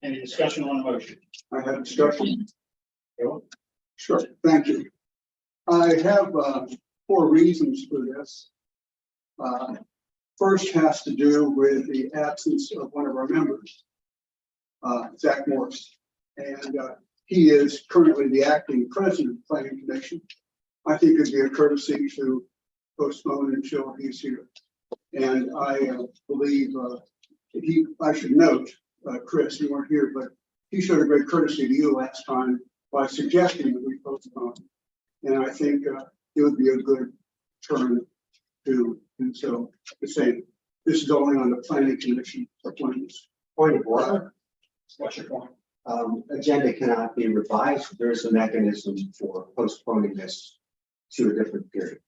Any discussion on the motion? I have discussion. Bill? Sure, thank you. I have 4 reasons for this. First has to do with the absence of one of our members, Zach Morris, and he is currently the acting president of the Planning Commission. I think it'd be a courtesy to postpone until he's here. And I believe I should note, Chris, you weren't here, but he showed a great courtesy to you last time by suggesting that we postpone. And I think it would be a good turn to do so. The same. This is only on the Planning Commission appointments. Point of order. What's your point? Agenda cannot be revised. There is a mechanism for postponing this to a different period.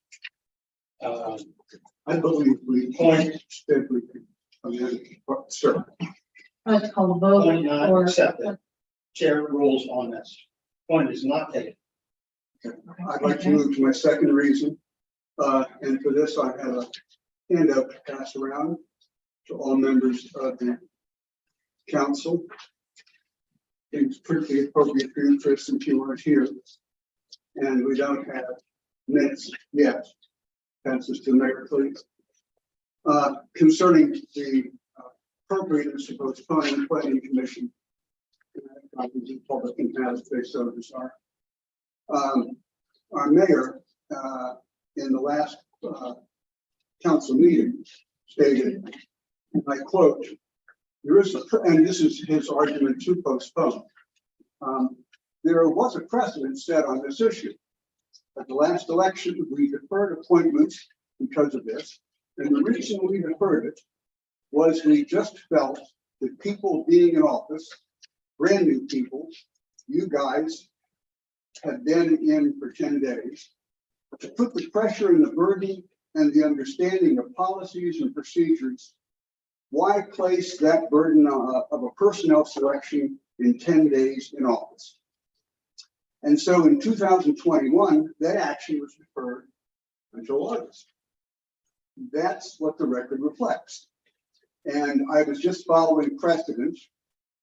I believe we Point. Sir. I have to call the vote Point not or accepted. Chair rules on this. Point is not taken. I'd like to move to my second reason. And for this, I have a handout to pass around to all members of the council. It's pretty appropriate for you, Chris, since you weren't here. And we don't have minutes yet. Passes to the mayor, please. Concerning the appropriateness of postponing the Planning Commission. The public can have it, they so desire. Our mayor, in the last council meeting, stated, and I quote, there is and this is his argument to postpone. There was a precedent set on this issue. At the last election, we deferred appointments because of this. And the reason we deferred it was we just felt that people being in office, brand new people, you guys have been in for 10 days, to put the pressure and the burden and the understanding of policies and procedures. Why place that burden of a personnel selection in 10 days in office? And so in 2021, that action was deferred until August. That's what the record reflects. And I was just following precedent.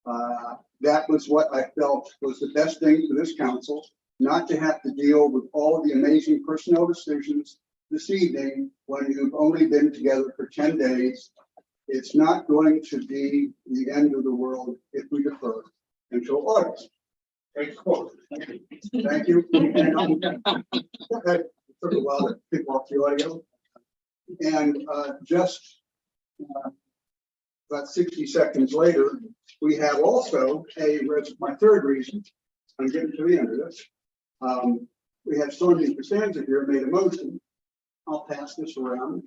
That was what I felt was the best thing for this council, not to have to deal with all of the amazing personnel decisions this evening when you've only been together for 10 days. It's not going to be the end of the world if we defer until August. Great quote. Thank you. Thank you. It took a while to pick off the audio. And just about 60 seconds later, we have also my third reason. I'm getting to the end of this. We have Stormy Costanza here made a motion. I'll pass this around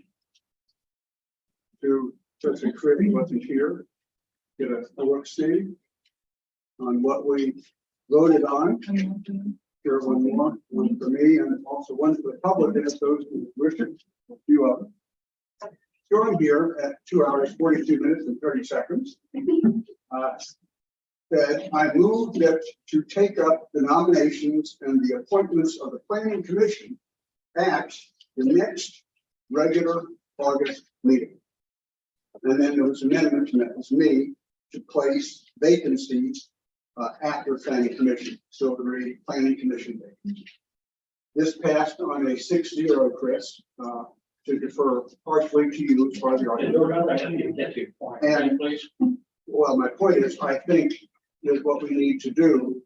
to Judge Cribb, who wasn't here. Get a look see on what we voted on. Here, one more, one for me, and also one for the public, and those who wish it, a few of them. So I'm here at 2 hours, 42 minutes and 30 seconds. That I move that to take up the nominations and the appointments of the Planning Commission at the next regular August meeting. And then there was an amendment, and that was me, to place vacancies after Planning Commission, so the Planning Commission vacancies. This passed on a 6-0, Chris, to defer partially to you as far as the argument. And please. well, my point is, I think that what we need to do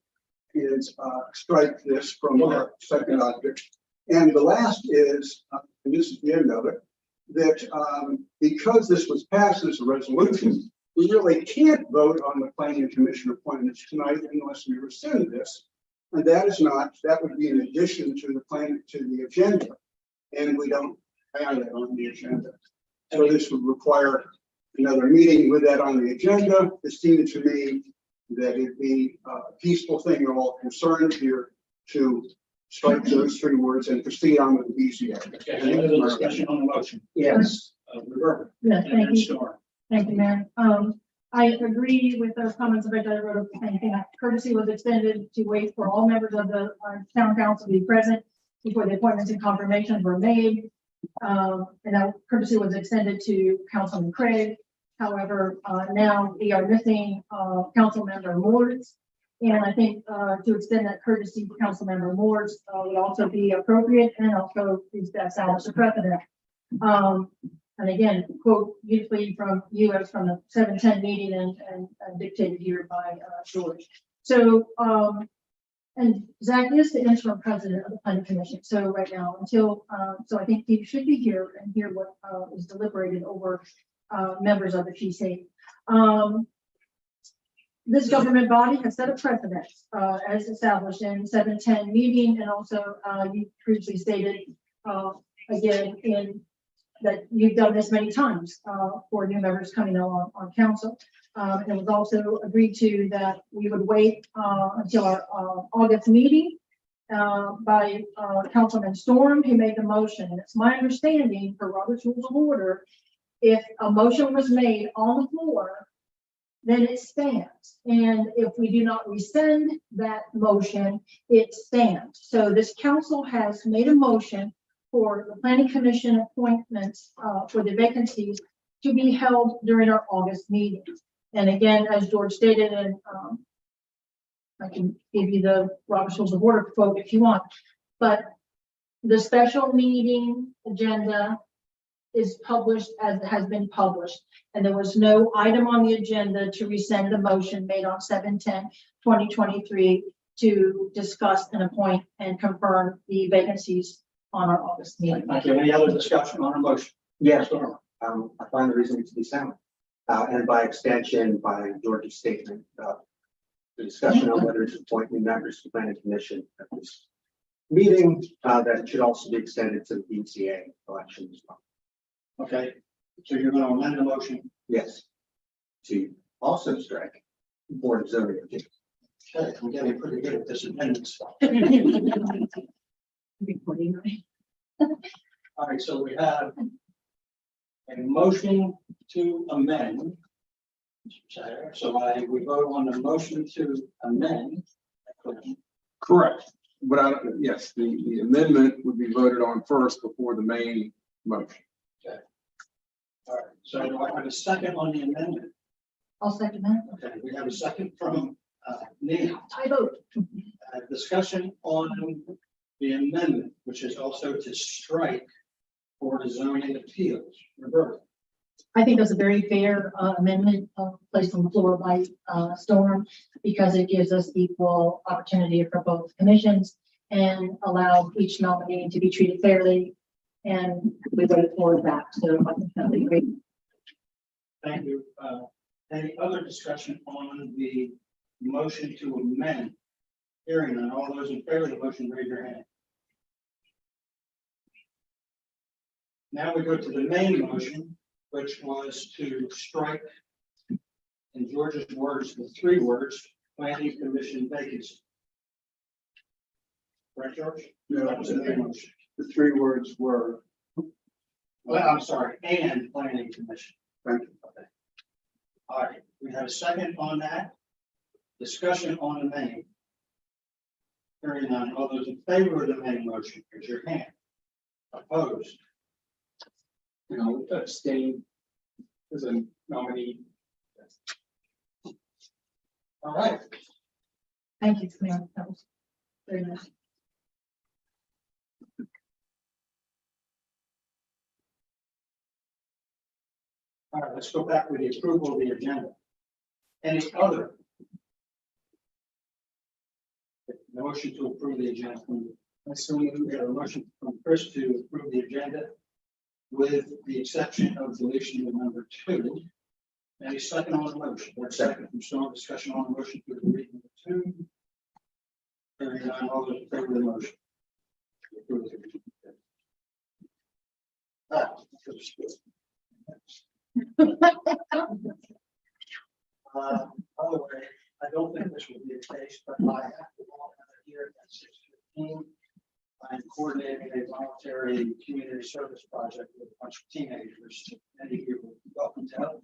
is strike this from our second object. And the last is, and this is the end of it, that because this was passed as a resolution, we really can't vote on the Planning Commission appointments tonight unless we rescind this. And that would be in addition to the agenda. And we don't have that on the agenda. So this would require another meeting with that on the agenda. It seemed to me that it'd be a peaceful thing. You're all concerned here to strike those 3 words and proceed on with the BZA. Okay, any other discussion on the motion? Yes. Roberta. Yes, And thank then you. Storm. Thank you, Mayor. I agree with those comments about I wrote the same thing. Courtesy was extended to wait for all members of the town council to be present before the appointments and confirmations were made. And that courtesy was extended to Councilman Craig. However, now we are missing, Councilmember Morris. And I think, to extend that courtesy to Councilmember Morris, would also be appropriate and also establish a precedent. And again, quote beautifully from you as from the 710 meeting and dictated here by, George. So, and Zach is the interim president of the planning commission. So right now, until, so I think he should be here and hear what, is deliberated over, members of the PC. This government body has set a precedent, as established in 710 meeting, and also, you previously stated, again, in that you've done this many times, for new members coming on council. It was also agreed to that we would wait, until our, August meeting, by, Councilman Storm, who made the motion. And it's my understanding for Robert's Rules of Order, if a motion was made on the floor, then it stands. And if we do not rescind that motion, it stands. So this council has made a motion for the planning commission appointments, for the vacancies to be held during our August meeting. And again, as George stated, and I can give you the Robert's Rules of Order quote if you want, but the special meeting agenda is published as it has been published. And there was no item on the agenda to rescind the motion made on 7/10/2023 to discuss and appoint and confirm the vacancies on our August meeting. Thank you. Any other discussion on a motion? Yes, I find the reasoning to be sound. And by extension, by George's statement, the discussion on whether to appoint new members to the planning commission at this meeting, that it should also be extended to the BCA election as well. Okay, so you're going to amend the motion. Yes. To also strike Board of Zoning. Okay, I'm getting pretty good at this amendment stuff. All right, so we have a motion to amend. So we vote on the motion to amend. Correct. But yes, the amendment would be voted on first before the main motion. All right, so do I have a second on the amendment? I'll second that. Okay, we have a second from Neil. I vote. Discussion on the amendment, which is also to strike Board of Zoning Appeals. Roberta. I think that's a very fair amendment placed on the floor by Storm, because it gives us equal opportunity for both commissions and allow each nominee to be treated fairly. And we voted for that. So I think that'll be great. Thank you. Any other discussion on the motion to amend? Hearing none, all those in favor of the motion, raise your hand. Now we go to the main motion, which was to strike, in George's words, the 3 words, planning commission vacancy. Right, George? No, That was the main motion. the 3 words were, Well, I'm sorry, and planning commission. thank you. Okay. All right, we have a second on that. Discussion on the main. Hearing none, all those in favor of the main motion, raise your hand. Opposed? And I'll abstain as a nominee. All right, Thank you, Mayor. That was very nice. all right, let's go back with the approval of the agenda. Any other? Motion to approve the agenda. I assume we have a motion from Chris to approve the agenda with the exception of deletion of number 2. Any second on the motion? Or second from Storm, discussion on the motion to delete number 2. Hearing none, all those in favor of the motion. Approve the agenda. Ah, that was good. By the way, I don't think this will be the case, but I have to walk out of here at 6:15. I'm coordinating a voluntary community service project with a bunch of teenagers. Many of you are welcome to help.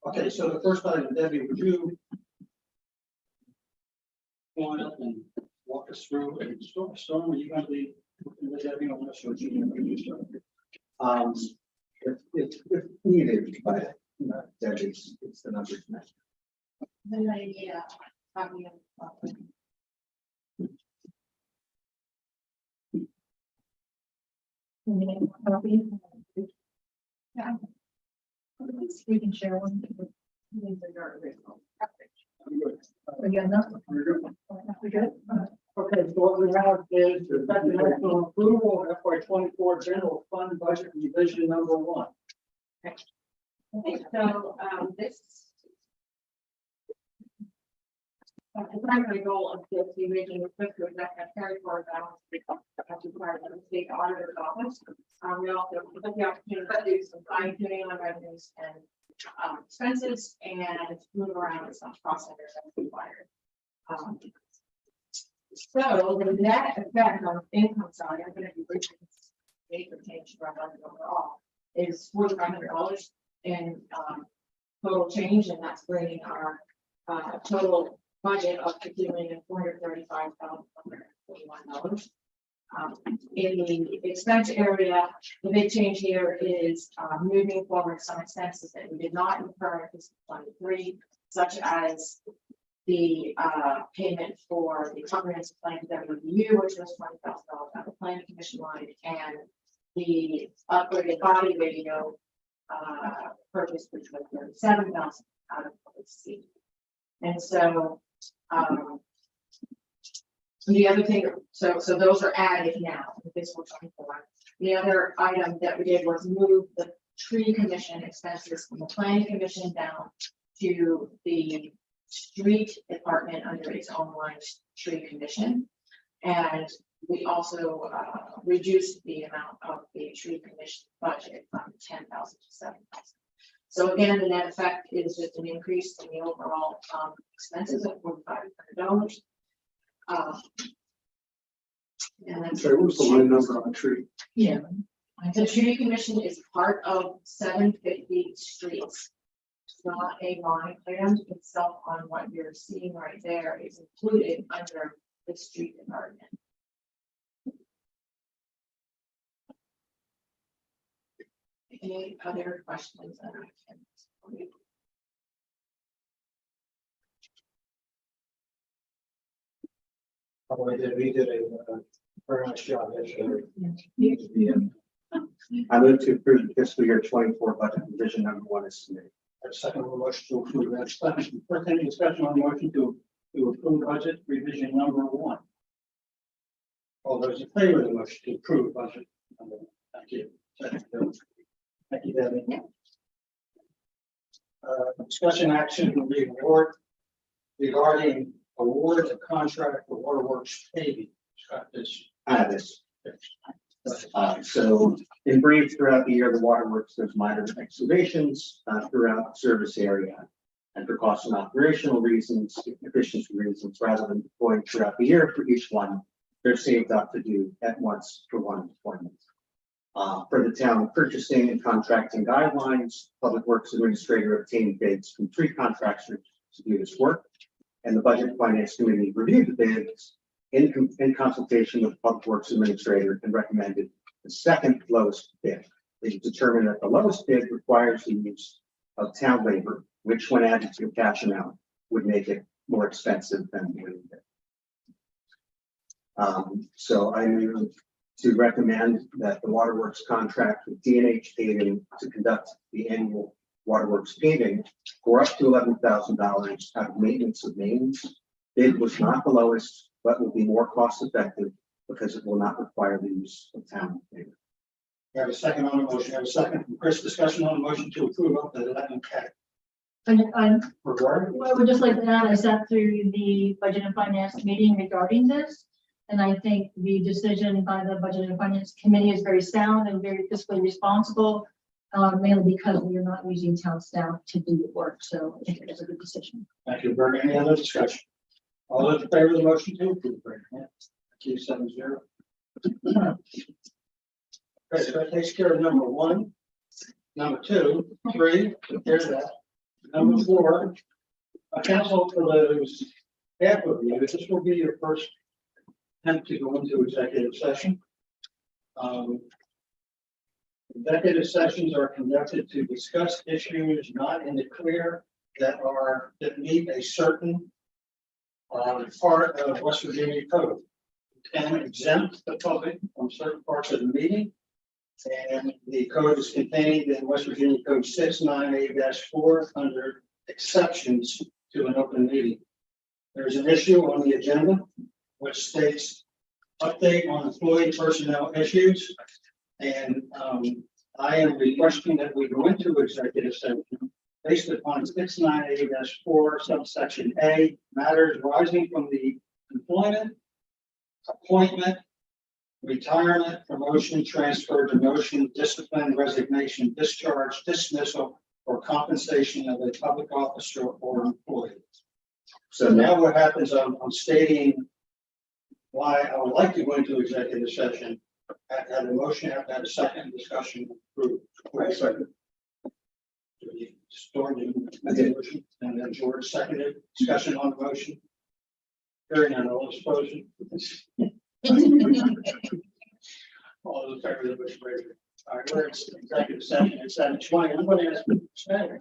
Okay, so the first item, Debbie, would you go on up and walk us through? And Storm, are you going to be working with Debbie on this, or are you going to start? if needed, but, that is, it's the numbers match. Then I need a copy of. Copy. Yeah. We can share one. These are your original. We got enough? We good? Okay, so what we have is the national approval of FY 24 general fund budget revision number 1. Okay, so, this. The primary goal of this revision is to reflect that carry forward balance as required by the state auditor's office. We also took the opportunity to do some fine tuning on revenues and expenses and move around some cost centers as required. So the net effect on the income side, I'm gonna be bringing major change to our budget overall, is $4,500 in total change, and that's bringing our total budget up to $2,435,141. In the expense area, the big change here is moving forward some expenses that we did not incur in fiscal 23, such as the payment for the comprehensive plan WVU, which was $20,000 out of the planning commission line, and the upgraded body radio purchase, which was $37,000 out of the seat. And so the other thing, so those are added now in fiscal 24. The other item that we did was move the tree commission expenses from the planning commission down to the street department under its own line, tree commission. And we also reduced the amount of the tree commission budget from 10,000 to 7,000. So again, the net effect is just an increase in the overall expenses of $4,500. And then Sorry, what was the line number on the tree? Yeah. the tree commission is part of 750 streets. It's not a line item itself on what you're seeing right there is included under the street department. Any other questions that I can? We did a very nice job yesterday. I move to approve the fiscal year 24 budget revision number 1 is submitted. A second motion to approve that. First, any discussion on the motion to approve budget revision number 1? All those in favor of the motion to approve budget number 1? Thank you. Second, thank you, Debbie. Yeah. Discussion action will be regarding award of contract for waterworks paving. Scott, this. This. So in brief, throughout the year, the waterworks does minor excavations throughout the service area. And for cost and operational reasons, efficiency reasons, rather than deploying throughout the year for each one, they're saved up to do at once for one deployment. For the town purchasing and contracting guidelines, Public Works Administrator obtained bids from 3 contractors to do this work. And the Budget and Finance Committee reviewed the bids in consultation with the Public Works Administrator and recommended the second lowest bid. They determined that the lowest bid requires the use of town labor, which when added to the cash amount would make it more expensive than the winning bid. So I move to recommend that the waterworks contract with D&H Paving to conduct the annual waterworks paving for up to $11,000 out of maintenance of mains. Bid was not the lowest, but will be more cost effective because it will not require the use of town labor. We have a second on the motion. We have a second from Chris. Discussion on the motion to approve up to 11K. I Regarding. would just like to add, I sat through the Budget and Finance meeting regarding this. And I think the decision by the Budget and Finance Committee is very sound and very fiscally responsible, mainly because we are not using town staff to do the work. So I think it is a good decision. Thank you, Bert. Any other discussion? All those in favor of the motion to approve, Bert? Thank you, 7-0. Okay, so that takes care of number 1. Number 2, 3, there's that. Number 4, council for those half of you, this will be your first attempt to go into executive session. Executive sessions are conducted to discuss issues not in the clear that meet a certain part of West Virginia code. And exempt the public from certain parts of the meeting. And the code is contained in West Virginia Code 698-4 under exceptions to an open meeting. There's an issue on the agenda which states update on employee personnel issues. And I am requesting that we go into executive session based upon 698-4 subsection A, matters rising from the employment, appointment, retirement, promotion, transfer, demotion, discipline, resignation, discharge, dismissal, or compensation of a public officer or employee. So now what happens, I'm stating why I would like to go into executive session. I have a motion, I have to have a second discussion approved. Wait a second. Storm, and then George seconded, discussion on the motion. Hearing none, all opposed. All those in favor of the motion, raise your hand. All right, we're in executive session at 7:20. I'm going to ask Mr. Snyder.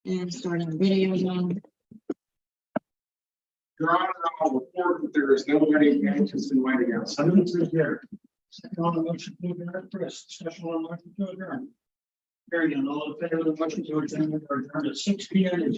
And starting video again. Your Honor, I'll report that there is nobody anxious in waiting out. Silence is there. Second on the motion to adjourn, Chris, special on the motion to adjourn. Hearing none, all in favor of the motion to adjourn, at 6 P M.